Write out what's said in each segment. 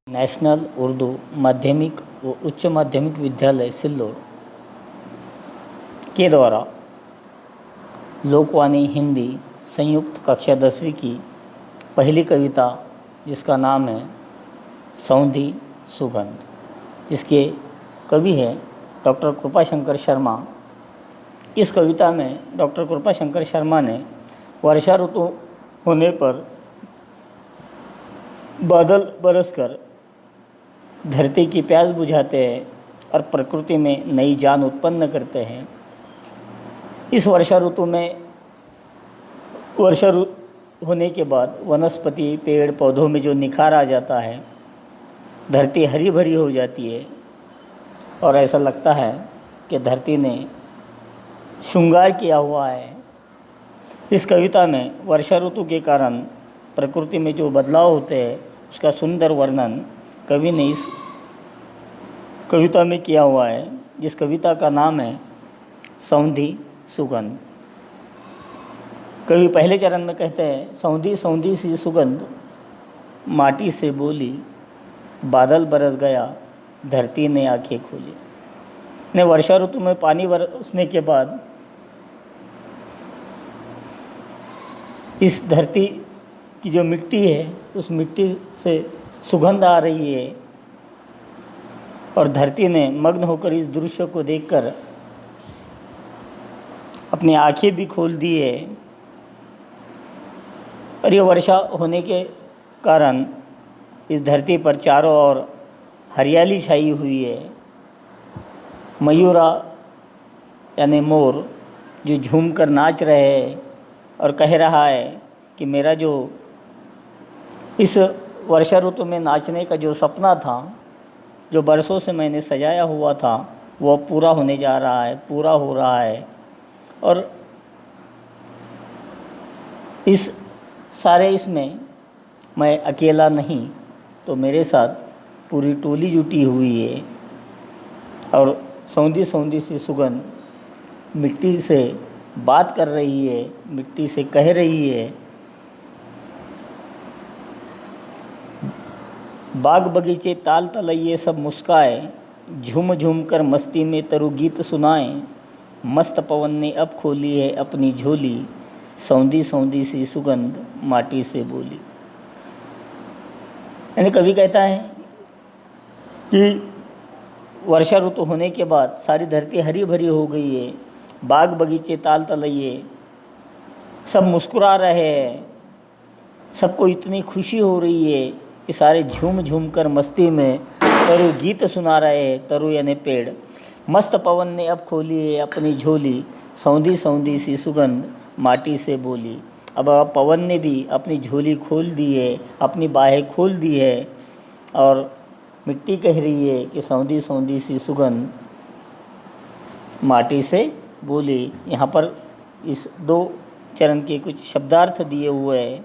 National Urdu माध्यमिक व उच्च माध्यमिक विद्यालय सिल्लोड के द्वारा लोकवाणी हिंदी संयुक्त कक्षा 10वीं की पहली कविता, जिसका नाम है सौंधी सुगंध, जिसके कवि हैं डॉक्टर कृपाशंकर शर्मा। इस कविता में डॉक्टर कृपाशंकर शर्मा ने वर्षा ऋतु होने पर बादल बरसकर धरती की प्यास बुझाते हैं और प्रकृति में नई जान उत्पन्न करते हैं। इस वर्षा ऋतु में वर्षा ऋतु होने के बाद वनस्पति, पेड़ पौधों में जो निखार आ जाता है, धरती हरी भरी हो जाती है और ऐसा लगता है कि धरती ने श्रृंगार किया हुआ है। इस कविता में वर्षा ऋतु के कारण प्रकृति में जो बदलाव होते हैं, उसका सुंदर वर्णन कवि ने इस कविता में किया हुआ है, जिस कविता का नाम है सौंधी सुगंध। कवि पहले चरण में कहते हैं, सौंधी सौंधी सी सुगंध माटी से बोली, बादल बरस गया धरती ने आंखें खोली। ने वर्षा ऋतु में पानी बरसने के बाद इस धरती की जो मिट्टी है, उस मिट्टी से सुगंध आ रही है और धरती ने मग्न होकर इस दृश्य को देखकर अपनी आंखें भी खोल दी है। और ये वर्षा होने के कारण इस धरती पर चारों ओर हरियाली छाई हुई है। मयूरा यानी मोर जो झूमकर नाच रहे हैं और कह रहा है कि मेरा जो इस वर्षा ऋतु में नाचने का जो सपना था, जो बरसों से मैंने सजाया हुआ था, वो पूरा होने जा रहा है, पूरा हो रहा है। और इस सारे इसमें मैं अकेला नहीं, तो मेरे साथ पूरी टोली जुटी हुई है। और सौंधी सौंधी सी सुगंध मिट्टी से बात कर रही है, मिट्टी से कह रही है, बाग बगीचे ताल तलैये सब मुस्काए, झूम झूम कर मस्ती में तरु गीत सुनाए, मस्त पवन ने अब खोली है अपनी झोली, सौंधी सौंधी सी सुगंध माटी से बोली। यानी कवि कहता है कि वर्षा ऋतु होने के बाद सारी धरती हरी भरी हो गई है, बाग बगीचे ताल तलैये सब मुस्कुरा रहे हैं, सबको इतनी खुशी हो रही है कि सारे झूम झूम कर मस्ती में तरु गीत सुना रहे हैं। तरु यानी पेड़। मस्त पवन ने अब खोली है अपनी झोली, सौंधी सौंधी सी सुगंध माटी से बोली। अब पवन ने भी अपनी झोली खोल दी है, अपनी बाहें खोल दी है और मिट्टी कह रही है कि सौंधी सौंधी सी सुगंध माटी से बोली। यहाँ पर इस 2 चरण के कुछ शब्दार्थ दिए हुए हैं।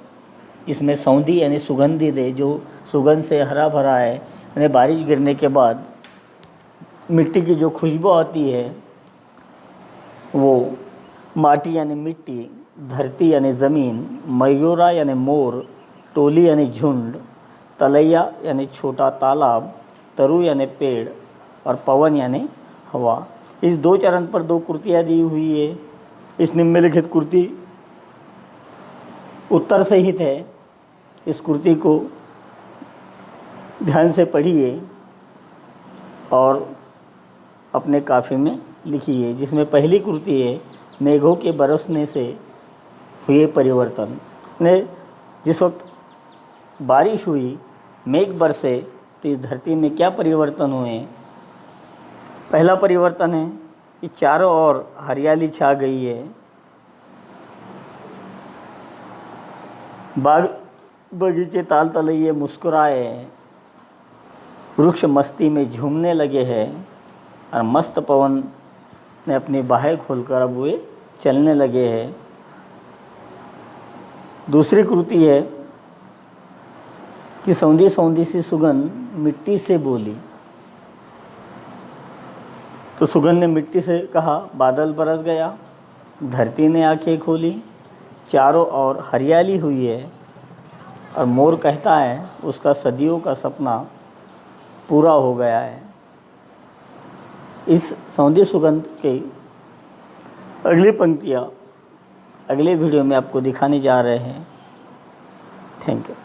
इसमें सौंधी यानी सुगंधित है, जो सुगंध से हरा भरा है। यानी बारिश गिरने के बाद मिट्टी की जो खुशबू आती है, वो माटी यानी मिट्टी, धरती यानी ज़मीन, मयूरा यानी मोर, टोली यानी झुंड, तलैया यानी छोटा तालाब, तरु यानी पेड़ और पवन यानी हवा। इस 2 चरण पर 2 कृतियाँ दी हुई है। इस निम्नलिखित कृति उत्तर सहित है। इस कृति को ध्यान से पढ़िए और अपने काफ़ी में लिखिए। जिसमें पहली कृति है, मेघों के बरसने से हुए परिवर्तन। ने जिस वक्त बारिश हुई, मेघ बरसे, तो इस धरती में क्या परिवर्तन हुए। पहला परिवर्तन है कि चारों ओर हरियाली छा गई है, बाग बगीचे ताल तलैये मुस्कुराए हैं, वृक्ष मस्ती में झूमने लगे हैं और मस्त पवन ने अपनी बाहें खोलकर अब वे चलने लगे हैं। दूसरी कृति है कि सौंधी सौंधी सी सुगंध मिट्टी से बोली। तो सुगंध ने मिट्टी से कहा, बादल बरस गया, धरती ने आंखें खोली, चारों ओर हरियाली हुई है। और मोर कहता है उसका सदियों का सपना पूरा हो गया है। इस सौंधी सुगंध की अगली पंक्तियाँ अगले वीडियो में आपको दिखाने जा रहे हैं। Thank you.